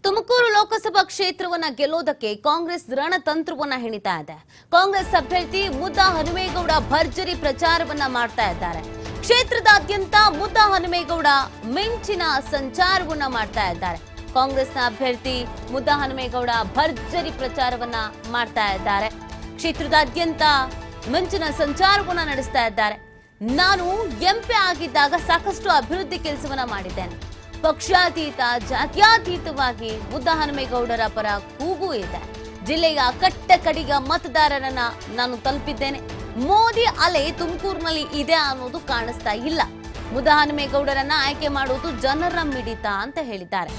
ತುಮಕೂರು ಲೋಕಸಭಾ ಕ್ಷೇತ್ರವನ್ನ ಗೆಲ್ಲೋದಕ್ಕೆ ಕಾಂಗ್ರೆಸ್ ರಣತಂತ್ರವನ್ನ ಹೆಣಿತಾ ಇದೆ. ಕಾಂಗ್ರೆಸ್ ಅಭ್ಯರ್ಥಿ ಮುದ್ದಾ ಹನುಮೇಗೌಡ ಭರ್ಜರಿ ಪ್ರಚಾರವನ್ನ ಮಾಡ್ತಾ ಇದ್ದಾರೆ. ಕ್ಷೇತ್ರದಾದ್ಯಂತ ಮುದ್ದಾ ಹನುಮೇಗೌಡ ಮಿಂಚಿನ ಸಂಚಾರವನ್ನ ಮಾಡ್ತಾ ಇದ್ದಾರೆ. ಕಾಂಗ್ರೆಸ್ನ ಅಭ್ಯರ್ಥಿ ಮುದ್ದಾ ಹನುಮೇಗೌಡ ಭರ್ಜರಿ ಪ್ರಚಾರವನ್ನ ಮಾಡ್ತಾ ಇದ್ದಾರೆ. ಕ್ಷೇತ್ರದಾದ್ಯಂತ ಮಿಂಚಿನ ಸಂಚಾರವನ್ನ ನಡೆಸ್ತಾ ಇದ್ದಾರೆ. ನಾನು ಎಂಪಿ ಆಗಿದ್ದಾಗ ಸಾಕಷ್ಟು ಅಭಿವೃದ್ಧಿ ಕೆಲಸವನ್ನ ಮಾಡಿದ್ದೇನೆ. ಪಕ್ಷಾತೀತ ಜಾತ್ಯಾತೀತವಾಗಿ ಮುದ್ದಾ ಹನುಮೇಗೌಡರ ಪರ ಕೂಗು ಇದೆ. ಜಿಲ್ಲೆಯ ಕಟ್ಟ ಕಡಿಗ ಮತದಾರರನ್ನ ನಾನು ತಲುಪಿದ್ದೇನೆ. ಮೋದಿ ಅಲೆ ತುಮಕೂರಿನಲ್ಲಿ ಇದೆ ಅನ್ನೋದು ಕಾಣಿಸ್ತಾ ಇಲ್ಲ. ಮುದ್ದಾ ಹನುಮೇಗೌಡರನ್ನ ಆಯ್ಕೆ ಮಾಡುವುದು ಜನರ ಮಿಡಿತ ಅಂತ ಹೇಳಿದ್ದಾರೆ.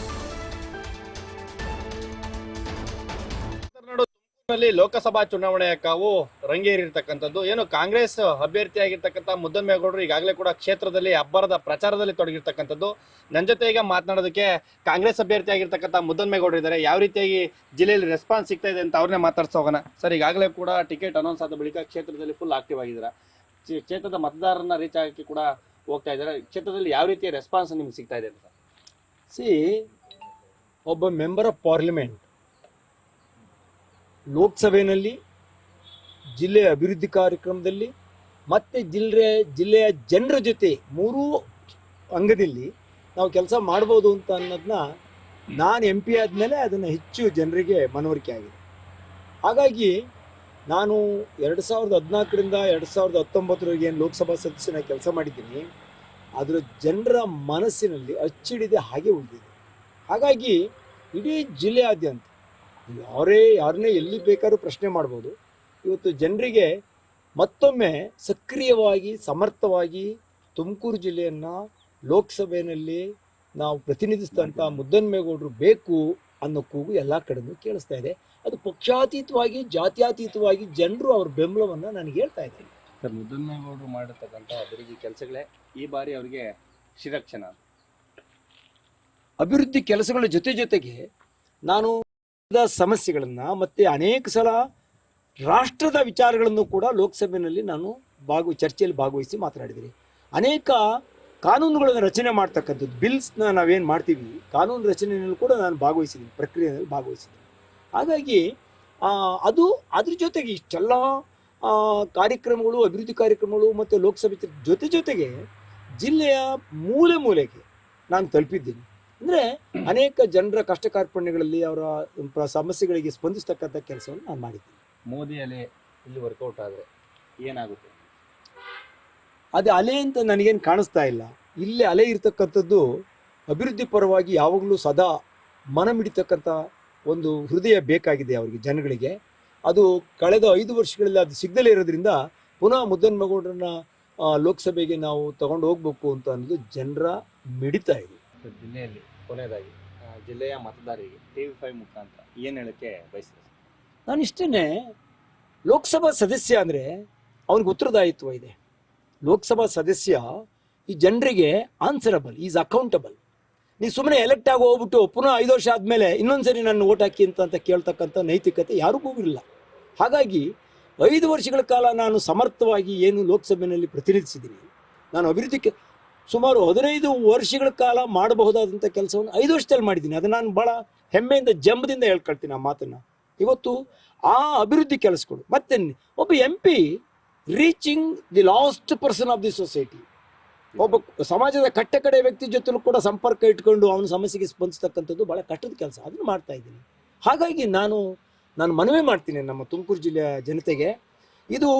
ಲೋಕಸಭಾ ಚುನಾವಣೆಯ ಕಾವು ರಂಗೇರಿರ್ತಕ್ಕಂಥದ್ದು. ಏನು ಕಾಂಗ್ರೆಸ್ ಅಭ್ಯರ್ಥಿಯಾಗಿರ್ತಕ್ಕಂಥ ಮುದ್ದಹನುಮೇಗೌಡರು ಈಗಾಗಲೇ ಕೂಡ ಕ್ಷೇತ್ರದಲ್ಲಿ ಅಬ್ಬರದ ಪ್ರಚಾರದಲ್ಲಿ ತೊಡಗಿರ್ತಕ್ಕಂಥದ್ದು. ನನ್ನ ಜೊತೆ ಈಗ ಮಾತನಾಡೋದಕ್ಕೆ ಕಾಂಗ್ರೆಸ್ ಅಭ್ಯರ್ಥಿಯಾಗಿರ್ತಕ್ಕಂಥ ಮುದ್ದಹನುಮೇಗೌಡರು ಇದ್ದಾರೆ. ಯಾವ ರೀತಿಯಾಗಿ ಜಿಲ್ಲೆಯಲ್ಲಿ ರೆಸ್ಪಾನ್ಸ್ ಸಿಗ್ತಾ ಇದೆ ಅಂತ ಅವ್ರನ್ನೇ ಮಾತಾಡ್ಸೋಗೋಣ. ಸರ್, ಈಗಾಗಲೇ ಕೂಡ ಟಿಕೆಟ್ ಅನೌನ್ಸ್ ಆದ ಬಳಿಕ ಕ್ಷೇತ್ರದಲ್ಲಿ ಫುಲ್ ಆಕ್ಟಿವ್ ಆಗಿದ್ದೀರಾ. ಕ್ಷೇತ್ರದ ಮತದಾರರನ್ನ ರೀಚ್ ಆಗಕ್ಕೆ ಕೂಡ ಹೋಗ್ತಾ ಇದ್ದಾರೆ. ಕ್ಷೇತ್ರದಲ್ಲಿ ಯಾವ ರೀತಿಯ ರೆಸ್ಪಾನ್ಸ್ ನಿಮ್ಗೆ ಸಿಗ್ತಾ ಇದೆ ಅಂತ? ಒಬ್ಬ ಮೆಂಬರ್ ಆಫ್ ಪಾರ್ಲಿಮೆಂಟ್ ಲೋಕಸಭೆಯಲ್ಲಿ ಜಿಲ್ಲೆಯ ಅಭಿವೃದ್ಧಿ ಕಾರ್ಯಕ್ರಮದಲ್ಲಿ ಮತ್ತು ಜಿಲ್ಲೆಯ ಜನರ ಜೊತೆ ಮೂರೂ ಅಂಗದಲ್ಲಿ ನಾವು ಕೆಲಸ ಮಾಡ್ಬೋದು ಅಂತ ಅನ್ನೋದನ್ನ ನಾನು ಎಂ ಪಿ ಆದಮೇಲೆ ಅದನ್ನು ಹೆಚ್ಚು ಜನರಿಗೆ ಮನವರಿಕೆ ಆಗಿದೆ. ಹಾಗಾಗಿ ನಾನು 2014ರಿಂದ 2019 ಏನು ಲೋಕಸಭಾ ಸದಸ್ಯನ ಕೆಲಸ ಮಾಡಿದ್ದೀನಿ, ಅದರ ಜನರ ಮನಸ್ಸಿನಲ್ಲಿ ಅಚ್ಚಿಡಿದೆ ಹಾಗೆ ಉಳಿದಿದೆ. ಹಾಗಾಗಿ ಇಡೀ ಜಿಲ್ಲೆಯಾದ್ಯಂತ ಯಾರನ್ನೇ ಎಲ್ಲಿ ಬೇಕಾದ್ರೂ ಪ್ರಶ್ನೆ ಮಾಡ್ಬೋದು. ಇವತ್ತು ಜನರಿಗೆ ಮತ್ತೊಮ್ಮೆ ಸಕ್ರಿಯವಾಗಿ ಸಮರ್ಥವಾಗಿ ತುಮಕೂರು ಜಿಲ್ಲೆಯನ್ನು ಲೋಕಸಭೆಯಲ್ಲಿ ನಾವು ಪ್ರತಿನಿಧಿಸಿದಂಥ ಮುದ್ದಹನುಮೇಗೌಡರು ಬೇಕು ಅನ್ನೋ ಕೂಗು ಎಲ್ಲ ಕಡೆನೂ ಕೇಳಿಸ್ತಾ ಇದೆ. ಅದು ಪಕ್ಷಾತೀತವಾಗಿ ಜಾತ್ಯಾತೀತವಾಗಿ ಜನರು ಅವ್ರ ಬೆಂಬಲವನ್ನು ನನಗೆ ಹೇಳ್ತಾ ಇದ್ದಾರೆ. ಸರ್, ಮುದ್ದಹನುಮೇಗೌಡರು ಮಾಡಿರ್ತಕ್ಕಂಥ ಅಭಿವೃದ್ಧಿ ಕೆಲಸಗಳೇ ಈ ಬಾರಿ ಅವರಿಗೆ ಶಿರಕ್ಷಣ. ಅಭಿವೃದ್ಧಿ ಕೆಲಸಗಳ ಜೊತೆಗೆ ನಾನು ಸಮಸ್ಯೆಗಳನ್ನು ಮತ್ತೆ ಅನೇಕ ಸಲ ರಾಷ್ಟ್ರದ ವಿಚಾರಗಳನ್ನು ಕೂಡ ಲೋಕಸಭೆಯಲ್ಲಿ ನಾನು ಚರ್ಚೆಯಲ್ಲಿ ಭಾಗವಹಿಸಿ ಮಾತನಾಡಿದ್ದೀನಿ. ಅನೇಕ ಕಾನೂನುಗಳನ್ನು ರಚನೆ ಮಾಡ್ತಕ್ಕಂಥದ್ದು, ಬಿಲ್ಸ್ನ ನಾವೇನು ಮಾಡ್ತೀವಿ, ಕಾನೂನು ರಚನೆಯಲ್ಲಿ ಕೂಡ ನಾನು ಭಾಗವಹಿಸಿದ್ದೀನಿ, ಪ್ರಕ್ರಿಯೆಯಲ್ಲಿ ಭಾಗವಹಿಸಿದ್ದೀನಿ. ಹಾಗಾಗಿ ಅದ್ರ ಜೊತೆಗೆ ಇಷ್ಟೆಲ್ಲ ಕಾರ್ಯಕ್ರಮಗಳು, ಅಭಿವೃದ್ಧಿ ಕಾರ್ಯಕ್ರಮಗಳು ಮತ್ತು ಲೋಕಸಭೆ ಜೊತೆಗೆ ಜಿಲ್ಲೆಯ ಮೂಲೆಗೆ ನಾನು ತಲುಪಿದ್ದೀನಿ. ಅಂದರೆ ಅನೇಕ ಜನರ ಕಷ್ಟ ಕಾರ್ಪಣ್ಯಗಳಲ್ಲಿ ಅವರ ಸಮಸ್ಯೆಗಳಿಗೆ ಸ್ಪಂದಿಸ್ತಕ್ಕಂಥ ಕೆಲಸವನ್ನು ನಾನು ಮಾಡಿದ್ದೀನಿ. ಮೋದಿ ಅಲೆ ಇಲ್ಲಿ ವರ್ಕೌಟ್ ಆದರೆ ಏನಾಗುತ್ತೆ? ಅದು ಅಲೆ ಅಂತ ನನಗೇನು ಕಾಣಿಸ್ತಾ ಇಲ್ಲ. ಇಲ್ಲಿ ಅಲೆ ಇರ್ತಕ್ಕಂಥದ್ದು ಅಭಿವೃದ್ಧಿ ಪರವಾಗಿ ಯಾವಾಗಲೂ ಸದಾ ಮನ ಮಿಡಿತಕ್ಕಂಥ ಒಂದು ಹೃದಯ ಬೇಕಾಗಿದೆ ಅವರಿಗೆ, ಜನಗಳಿಗೆ. ಅದು ಕಳೆದ 5 ವರ್ಷಗಳಲ್ಲಿ ಅದು ಸಿಗದಲೇ ಇರೋದ್ರಿಂದ ಪುನಃ ಮುದ್ದಹನುಮೇಗೌಡರನ್ನ ಲೋಕಸಭೆಗೆ ನಾವು ತಗೊಂಡು ಹೋಗ್ಬೇಕು ಅಂತ ಅನ್ನೋದು ಜನರ ಮಿಡಿತ ಇದೆ. ಜಿಲ್ಲೆಯಲ್ಲಿ ಕೊನೆಯದಾಗಿ ಜಿಲ್ಲೆಯ ಮತದಾರರಿಗೆ TV5 ಮುಖಾಂತರ ಏನು ಹೇಳಕ್ಕೆ ಬಯಸ್ತಾರೆ? ನಾನು ಇಷ್ಟೇ, ಲೋಕಸಭಾ ಸದಸ್ಯ ಅಂದರೆ ಅವನಿಗೆ ಉತ್ತರದಾಯಿತ್ವ ಇದೆ. ಲೋಕಸಭಾ ಸದಸ್ಯ ಈ ಜನರಿಗೆ ಆನ್ಸರಬಲ್, ಈಸ್ ಅಕೌಂಟಬಲ್. ನೀವು ಸುಮ್ಮನೆ ಎಲೆಕ್ಟ್ ಆಗಿ ಹೋಗ್ಬಿಟ್ಟು ಪುನಃ 5 ವರ್ಷ ಆದಮೇಲೆ ಇನ್ನೊಂದ್ಸರಿ ನನ್ನ ಓಟ್ ಹಾಕಿ ಅಂತ ಕೇಳ್ತಕ್ಕಂಥ ನೈತಿಕತೆ ಯಾರಿಗೂ ಇಲ್ಲ. ಹಾಗಾಗಿ 5 ವರ್ಷಗಳ ಕಾಲ ನಾನು ಸಮರ್ಥವಾಗಿ ಏನು ಲೋಕಸಭೆಯಲ್ಲಿ ಪ್ರತಿನಿಧಿಸಿದ್ದೀನಿ. ನಾನು ಅಭಿವೃದ್ಧಿ ಸುಮಾರು 15 ವರ್ಷಗಳ ಕಾಲ ಮಾಡಬಹುದಾದಂಥ ಕೆಲಸವನ್ನು 5 ವರ್ಷದಲ್ಲಿ ಮಾಡಿದ್ದೀನಿ. ಅದು ನಾನು ಭಾಳ ಹೆಮ್ಮೆಯಿಂದ ಜಂಬದಿಂದ ಹೇಳ್ಕೊಳ್ತೀನಿ ಆ ಮಾತನ್ನು. ಇವತ್ತು ಆ ಅಭಿವೃದ್ಧಿ ಕೆಲಸಗಳು ಮತ್ತೆ ಒಬ್ಬ MP reaching the last person of the society, ಒಬ್ಬ ಸಮಾಜದ ಕಟ್ಟಕಡೆ ವ್ಯಕ್ತಿ ಜೊತೆಲೂ ಕೂಡ ಸಂಪರ್ಕ ಇಟ್ಕೊಂಡು ಅವನ ಸಮಸ್ಯೆಗೆ ಸ್ಪಂದಿಸ್ತಕ್ಕಂಥದ್ದು ಭಾಳ ಕಷ್ಟದ ಕೆಲಸ. ಅದನ್ನು ಮಾಡ್ತಾ ಇದ್ದೀನಿ. ಹಾಗಾಗಿ ನಾನು ಮನವಿ ಮಾಡ್ತೀನಿ ನಮ್ಮ ತುಮಕೂರು ಜಿಲ್ಲೆಯ ಜನತೆಗೆ, ಇದು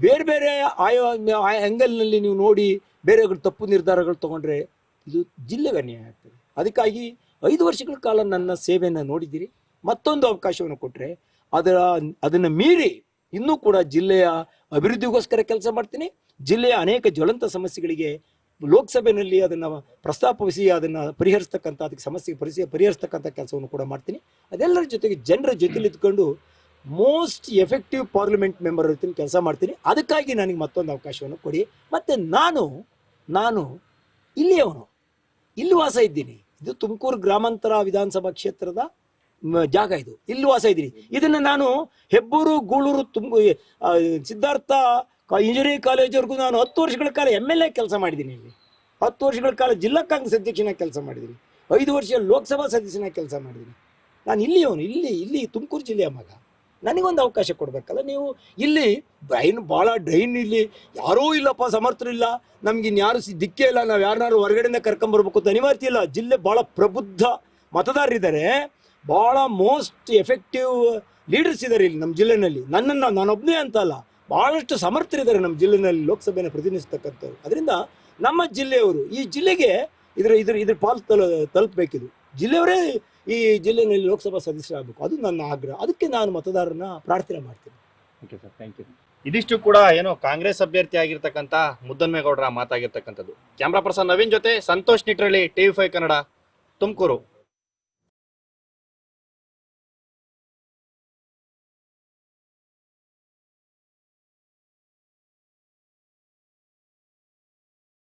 ಬೇರೆ ಆ್ಯಂಗಲ್ನಲ್ಲಿ ನೀವು ನೋಡಿ ಬೇರೆಗಳು ತಪ್ಪು ನಿರ್ಧಾರಗಳು ತೊಗೊಂಡ್ರೆ ಇದು ಜಿಲ್ಲೆಗೆ ಅನ್ಯಾಯ ಆಗ್ತದೆ. ಅದಕ್ಕಾಗಿ 5 ವರ್ಷಗಳ ಕಾಲ ನನ್ನ ಸೇವೆಯನ್ನು ನೋಡಿದ್ದೀರಿ. ಮತ್ತೊಂದು ಅವಕಾಶವನ್ನು ಕೊಟ್ಟರೆ ಅದನ್ನು ಮೀರಿ ಇನ್ನೂ ಕೂಡ ಜಿಲ್ಲೆಯ ಅಭಿವೃದ್ಧಿಗೋಸ್ಕರ ಕೆಲಸ ಮಾಡ್ತೀನಿ. ಜಿಲ್ಲೆಯ ಅನೇಕ ಜ್ವಲಂತ ಸಮಸ್ಯೆಗಳಿಗೆ ಲೋಕಸಭೆಯಲ್ಲಿ ಅದನ್ನು ಪ್ರಸ್ತಾಪಿಸಿ ಅದನ್ನು ಪರಿಹರಿಸ್ತಕ್ಕಂಥ, ಅದಕ್ಕೆ ಸಮಸ್ಯೆ ಪರಿಹರಿಸ್ತಕ್ಕಂಥ ಕೆಲಸವನ್ನು ಕೂಡ ಮಾಡ್ತೀನಿ. ಅದೆಲ್ಲರ ಜೊತೆಗೆ ಜನರ ಜೊತೆಲಿ ಇದ್ಕೊಂಡು ಮೋಸ್ಟ್ ಎಫೆಕ್ಟಿವ್ ಪಾರ್ಲಿಮೆಂಟ್ ಮೆಂಬರ್ ರೀತಿಯಲ್ಲಿ ಕೆಲಸ ಮಾಡ್ತೀನಿ. ಅದಕ್ಕಾಗಿ ನನಗೆ ಮತ್ತೊಂದು ಅವಕಾಶವನ್ನು ಕೊಡಿ. ಮತ್ತು ನಾನು ಇಲ್ಲಿಯವನು, ಇಲ್ಲಿ ವಾಸ ಇದ್ದೀನಿ. ಇದು ತುಮಕೂರು ಗ್ರಾಮಾಂತರ ವಿಧಾನಸಭಾ ಕ್ಷೇತ್ರದ ಜಾಗ. ಇಲ್ಲಿ ವಾಸ ಇದ್ದೀನಿ. ಇದನ್ನು ನಾನು ಹೆಬ್ಬೂರು, ಗೂಳೂರು, ಸಿದ್ಧಾರ್ಥ ಇಂಜಿನಿಯರಿಂಗ್ ಕಾಲೇಜ್ವರೆಗೂ ನಾನು 10 ವರ್ಷಗಳ ಕಾಲ MLA ಕೆಲಸ ಮಾಡಿದ್ದೀನಿ. ಇಲ್ಲಿ 10 ವರ್ಷಗಳ ಕಾಲ ಜಿಲ್ಲಾ ಕಾಂಗ್ರೆಸ್ ಅಧ್ಯಕ್ಷನಾಗಿ ಕೆಲಸ ಮಾಡಿದ್ದೀನಿ. 5 ವರ್ಷ ಲೋಕಸಭಾ ಸದಸ್ಯನಾಗಿ ಕೆಲಸ ಮಾಡಿದ್ದೀನಿ. ನಾನು ಇಲ್ಲಿಯವನು, ಇಲ್ಲಿ ತುಮಕೂರು ಜಿಲ್ಲೆಯ ಮಗ, ನನಗೊಂದು ಅವಕಾಶ ಕೊಡಬೇಕಲ್ಲ. ನೀವು ಇಲ್ಲಿ ಭಾಳ ಡ್ರೈನ್, ಇಲ್ಲಿ ಯಾರೂ ಇಲ್ಲಪ್ಪ, ಸಮರ್ಥರು ಇಲ್ಲ, ನಮ್ಗೆ ಇನ್ಯಾರು ದಿಕ್ಕೇ ಇಲ್ಲ, ನಾವು ಯಾರನ್ನಾರು ಹೊರಗಡೆಯಿಂದ ಕರ್ಕೊಂಬರ್ಬೇಕು ಅಂತ ಅನಿವಾರ್ಯ ಇಲ್ಲ. ಜಿಲ್ಲೆ ಭಾಳ ಪ್ರಬುದ್ಧ ಮತದಾರರಿದ್ದಾರೆ, ಭಾಳ ಮೋಸ್ಟ್ ಎಫೆಕ್ಟಿವ್ ಲೀಡರ್ಸ್ ಇದ್ದಾರೆ ಇಲ್ಲಿ ನಮ್ಮ ಜಿಲ್ಲೆನಲ್ಲಿ. ನಾನೊಬ್ಬನೇ ಅಂತ ಅಲ್ಲ, ಭಾಳಷ್ಟು ಸಮರ್ಥರಿದ್ದಾರೆ ನಮ್ಮ ಜಿಲ್ಲೆನಲ್ಲಿ ಲೋಕಸಭೆಯನ್ನು ಪ್ರತಿನಿಧಿಸ್ತಕ್ಕಂಥವ್ರು. ಅದರಿಂದ ನಮ್ಮ ಜಿಲ್ಲೆಯವರು ಈ ಜಿಲ್ಲೆಗೆ ಇದ್ರ ಪಾಲು ತಲುಪಬೇಕಿದು. ಜಿಲ್ಲೆಯವರೇ ಈ ಜಿಲ್ಲೆಯಲ್ಲಿ ಲೋಕಸಭಾ ಸದಸ್ಯರಾಗಬೇಕು, ಅದು ನನ್ನ ಆಗ್ರಹ. ಅದಕ್ಕೆ ನಾನು ಮತದಾರರನ್ನ ಪ್ರಾರ್ಥನೆ ಮಾಡ್ತೀನಿ. Okay sir, thank you. ಇದಿಷ್ಟು ಕೂಡ ಏನು ಕಾಂಗ್ರೆಸ್ ಅಭ್ಯರ್ಥಿ ಆಗಿರ್ತಕ್ಕಂಥ ಮುದ್ದನ್ಮೇಗೌಡರ ಮಾತಾಗಿರ್ತಕ್ಕಂಥದ್ದು. ಕ್ಯಾಮ್ರಾ ಪರ್ಸನ್ ನವೀನ್ ಜೊತೆ ಸಂತೋಷ್ ನಿಟ್ರಳ್ಳಿ, TV5 ಕನ್ನಡ, ತುಮಕೂರು.